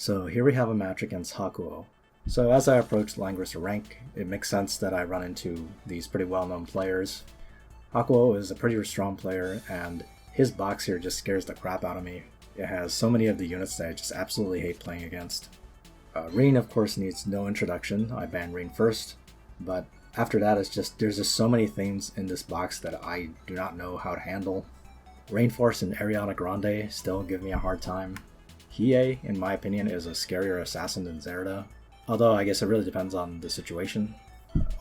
So here we have a match against Hakuo. So as I approach Langrisser rank, it makes sense that I run into these pretty well-known players. Hakuo is a pretty strong player, and his box here just scares the crap out of me. It has so many of the units that I just absolutely hate playing against. Reen of course needs no introduction. I ban Reen first, but after that there's just so many things in this box that I do not know how to handle. Rainforce and Ariana Grande still give me a hard time. Hiei, in my opinion, is a scarier assassin than Zerida, although I guess it really depends on the situation.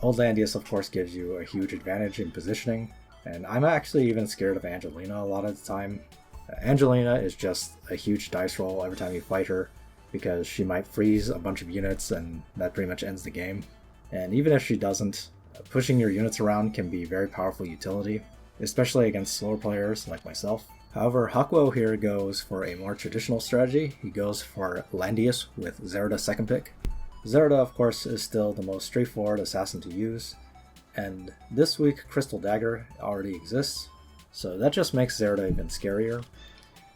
Old Landius of course gives you a huge advantage in positioning, and I'm actually even scared of Angelina a lot of the time. Angelina is just a huge dice roll every time you fight her, because she might freeze a bunch of units and that pretty much ends the game. And even if she doesn't, pushing your units around can be very powerful utility, especially against slower players like myself. However, Hakuo here goes for a more traditional strategy. He goes for Landius with Zerida second pick. Zerida of course is still the most straightforward assassin to use, and this week Crystal Dagger already exists, so that just makes Zerida even scarier.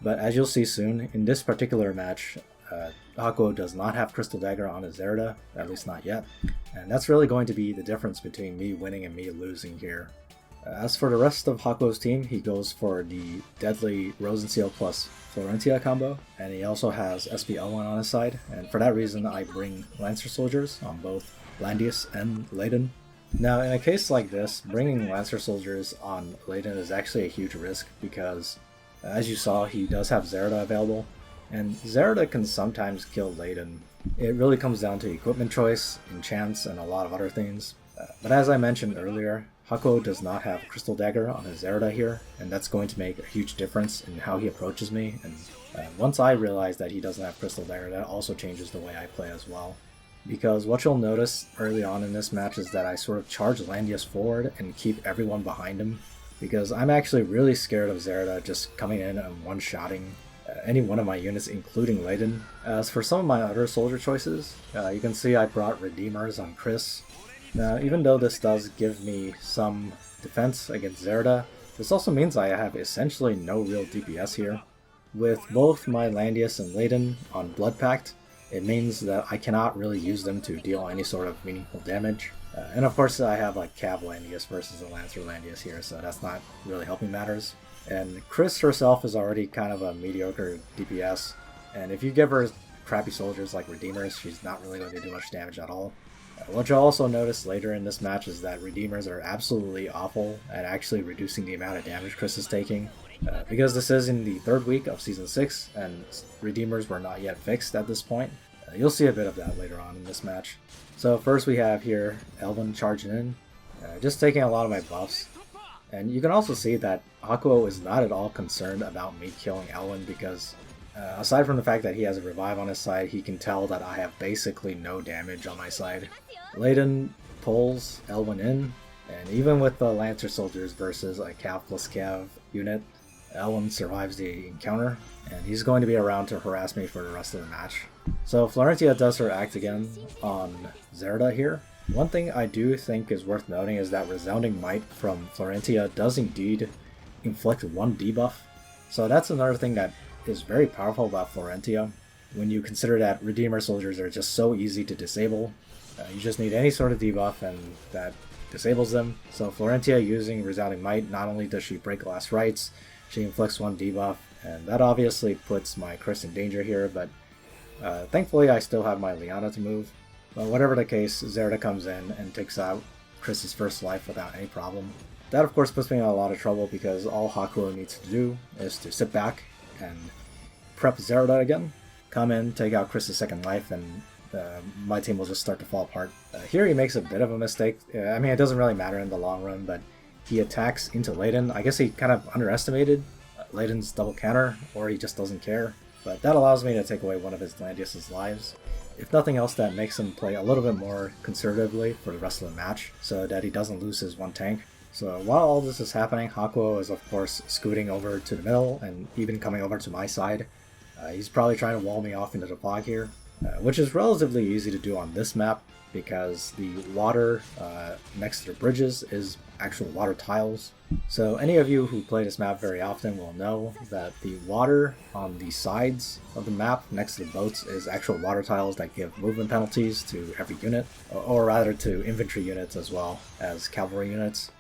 But as you'll see soon, in this particular match, Hakuo does not have Crystal Dagger on his Zerida, at least not yet, and that's really going to be the difference between me winning and me losing here. As for the rest of Hakuo's team, he goes for the deadly Rosenseal plus Florentia combo, and he also has SPL1 on his side, and for that reason I bring Lancer Soldiers on both Landius and Leiden. Now in a case like this, bringing Lancer Soldiers on Leiden is actually a huge risk because, as you saw, he does have Zerida available, and Zerida can sometimes kill Leiden. It really comes down to equipment choice, enchants, and a lot of other things. But as I mentioned earlier, Hakuo does not have Crystal Dagger on his Zerida here, and that's going to make a huge difference in how he approaches me, and once I realize that he doesn't have Crystal Dagger, that also changes the way I play as well. Because what you'll notice early on in this match is that I sort of charge Landius forward and keep everyone behind him, because I'm actually really scared of Zerida just coming in and one-shotting any one of my units, including Leiden. As for some of my other soldier choices, you can see I brought Redeemers on Chris. Now, even though this does give me some defense against Zerida, this also means I have essentially no real DPS here. With both my Landius and Leiden on Blood Pact, it means that I cannot really use them to deal any sort of meaningful damage. And of course I have like Cav Landius versus a Lancer Landius here, so that's not really helping matters. And Chris herself is already kind of a mediocre DPS, and if you give her crappy soldiers like Redeemers, she's not really going to do much damage at all. What you'll also notice later in this match is that Redeemers are absolutely awful at actually reducing the amount of damage Chris is taking. Because this is in the third week of Season 6, and Redeemers were not yet fixed at this point, you'll see a bit of that later on in this match. So first we have here Elvin charging in, just taking a lot of my buffs. And you can also see that Hakuo is not at all concerned about me killing Elwyn because, aside from the fact that he has a revive on his side, he can tell that I have basically no damage on my side. Leiden pulls Elwyn in, and even with the Lancer Soldiers versus a Cav plus Cav unit, Elwyn survives the encounter, and he's going to be around to harass me for the rest of the match. So Florentia does her act again on Zerida here. One thing I do think is worth noting is that Resounding Might from Florentia does indeed inflict one debuff. So that's another thing that is very powerful about Florentia, when you consider that Redeemer soldiers are just so easy to disable. You just need any sort of debuff and that disables them. So Florentia using Resounding Might, not only does she break last rites, she inflicts one debuff, and that obviously puts my Chris in danger here, but thankfully I still have my Liana to move. But whatever the case, Zerida comes in and takes out Chris's first life without any problem. That of course puts me in a lot of trouble because all Hakuo needs to do is to sit back and prep Zerida again, come in, take out Chris's second life, and my team will just start to fall apart. Here he makes a bit of a mistake. I mean, it doesn't really matter in the long run, but he attacks into Leiden. I guess he kind of underestimated Leiden's double counter, or he just doesn't care. But that allows me to take away one of his Landius' lives. If nothing else, that makes him play a little bit more conservatively for the rest of the match, so that he doesn't lose his one tank. So while all this is happening, Hakuo is of course scooting over to the middle, and even coming over to my side. He's probably trying to wall me off into the fog here. which is relatively easy to do on this map because the water next to the bridges is actual water tiles. So any of you who play this map very often will know that the water on the sides of the map next to the boats is actual water tiles that give movement penalties to every unit, or rather to infantry units as well as cavalry units.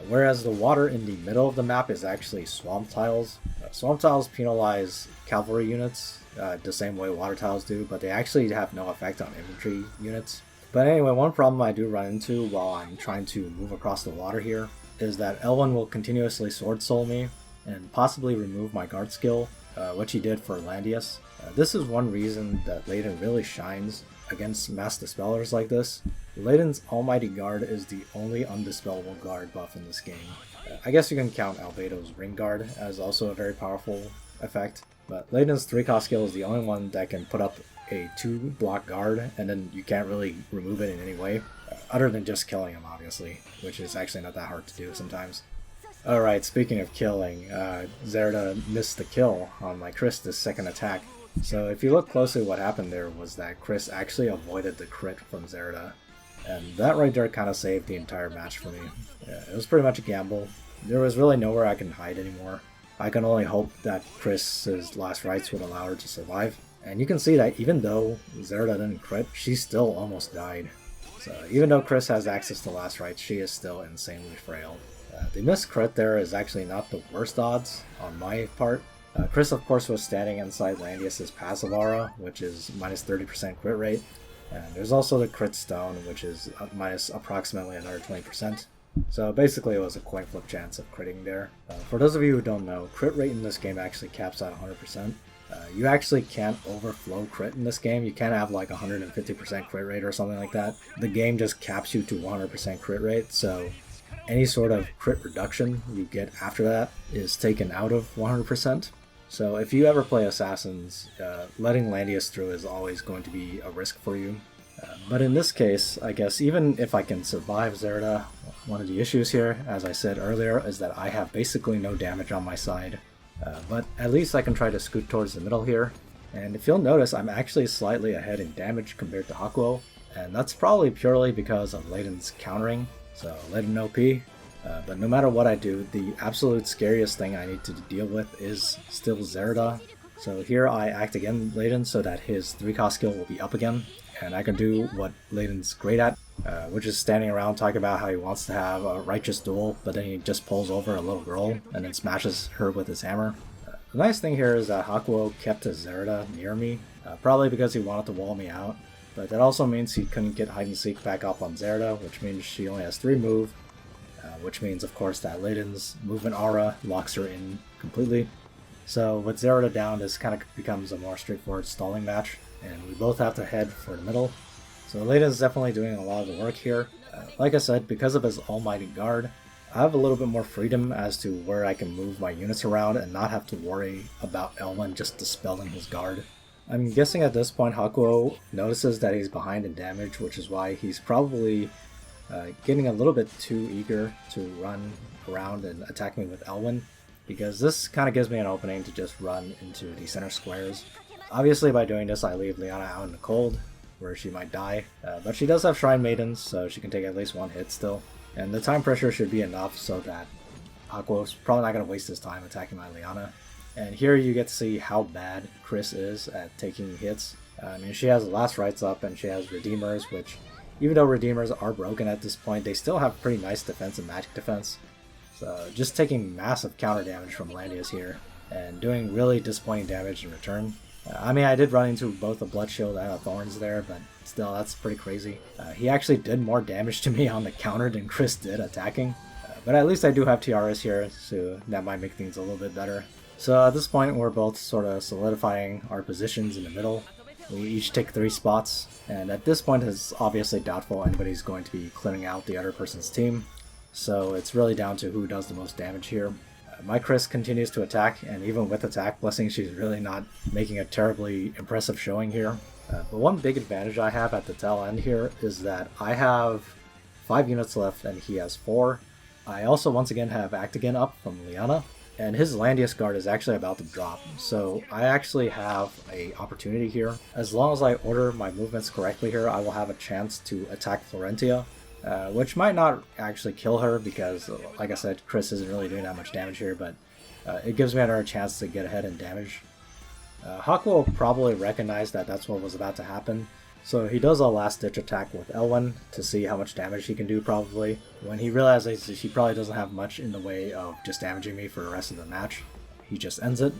Whereas the water in the middle of the map is actually swamp tiles. Swamp tiles penalize cavalry units the same way water tiles do, but they actually have no effect on infantry units. But anyway, one problem I do run into while I'm trying to move across the water here is that Elwyn will continuously sword soul me and possibly remove my guard skill, which he did for Landius. This is one reason that Layden really shines against mass dispellers like this. Layden's Almighty Guard is the only undispellable guard buff in this game. I guess you can count Albedo's Ring Guard as also a very powerful effect, but Layden's 3-cost skill is the only one that can put up a 2-block guard, and then you can't really remove it in any way, other than just killing him, obviously, which is actually not that hard to do sometimes. Alright, speaking of killing, Zerida missed the kill on my Crys's second attack. So if you look closely, what happened there was that Crys actually avoided the crit from Zerida, and that right there kind of saved the entire match for me. It was pretty much a gamble. There was really nowhere I can hide anymore. I can only hope that Crys's last rites would allow her to survive. And you can see that even though Zerida didn't crit, she still almost died. So even though Crys has access to last rites, she is still insanely frail. The missed crit there is actually not the worst odds on my part. Crys of course was standing inside Landius' passive aura, which is minus 30% crit rate. And there's also the crit stone, which is minus approximately another 20%. So basically it was a coin flip chance of critting there. For those of you who don't know, crit rate in this game actually caps at 100%. You actually can't overflow crit in this game. You can't have like 150% crit rate or something like that. The game just caps you to 100% crit rate, so any sort of crit reduction you get after that is taken out of 100%. So if you ever play Assassins, letting Landius through is always going to be a risk for you. But in this case, I guess even if I can survive Zerida, one of the issues here, as I said earlier, is that I have basically no damage on my side. But at least I can try to scoot towards the middle here. And if you'll notice, I'm actually slightly ahead in damage compared to Hakuo, and that's probably purely because of Layden's countering, so Layden OP. But no matter what I do, the absolute scariest thing I need to deal with is still Zerida. So here I act again Layden so that his 3-cost skill will be up again, and I can do what Layden's great at, which is standing around talking about how he wants to have a righteous duel, but then he just pulls over a little girl and then smashes her with his hammer. The nice thing here is that Hakuo kept his Zerida near me, probably because he wanted to wall me out, but that also means he couldn't get hide and seek back up on Zerida, which means she only has 3 move, which means of course that Layden's movement aura locks her in completely. So with Zerida down, this kind of becomes a more straightforward stalling match, and we both have to head for the middle. So Layden's definitely doing a lot of the work here. Like I said, because of his Almighty Guard, I have a little bit more freedom as to where I can move my units around and not have to worry about Elwyn just dispelling his guard. I'm guessing at this point Hakuo notices that he's behind in damage, which is why he's probably getting a little bit too eager to run around and attack me with Elwyn, because this kind of gives me an opening to just run into the center squares. Obviously by doing this I leave Liana out in the cold, where she might die, but she does have Shrine Maidens, so she can take at least 1 hit still. And the time pressure should be enough so that Hakuo's probably not going to waste his time attacking my Liana. And here you get to see how bad Crys is at taking hits. I mean, she has the last rites up and she has Redeemers, which even though Redeemers are broken at this point, they still have pretty nice defense and magic defense. So just taking massive counter damage from Landius here and doing really disappointing damage in return. I mean, I did run into both a Blood Shield and a Thorns there, but still, that's pretty crazy. He actually did more damage to me on the counter than Crys did attacking. But at least I do have TRS here, so that might make things a little bit better. So at this point, we're both sort of solidifying our positions in the middle. We each take 3 spots, and at this point it's obviously doubtful anybody's going to be clearing out the other person's team. So it's really down to who does the most damage here. My Crys continues to attack, and even with attack blessing, she's really not making a terribly impressive showing here. But one big advantage I have at the tail end here is that I have 5 units left and he has 4. I also once again have Act Again up from Liana, and his Landius guard is actually about to drop, so I actually have a opportunity here. As long as I order my movements correctly here, I will have a chance to attack Florentia, which might not actually kill her because, like I said, Chris isn't really doing that much damage here, but it gives me another chance to get ahead in damage. Hakuo probably recognized that that's what was about to happen, so he does a last ditch attack with Elwyn to see how much damage he can do probably. When he realizes he probably doesn't have much in the way of just damaging me for the rest of the match, he just ends it.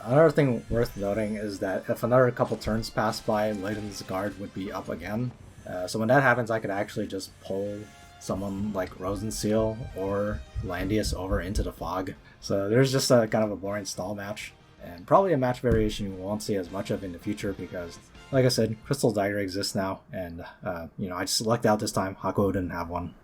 Another thing worth noting is that if another couple turns pass by, Layden's guard would be up again. So when that happens, I could actually just pull someone like Rosenseal or Landius over into the fog. So there's just a kind of a boring stall match, and probably a match variation you won't see as much of in the future because, like I said, Crystal Dagger exists now, and I just lucked out this time. Hakuo didn't have one.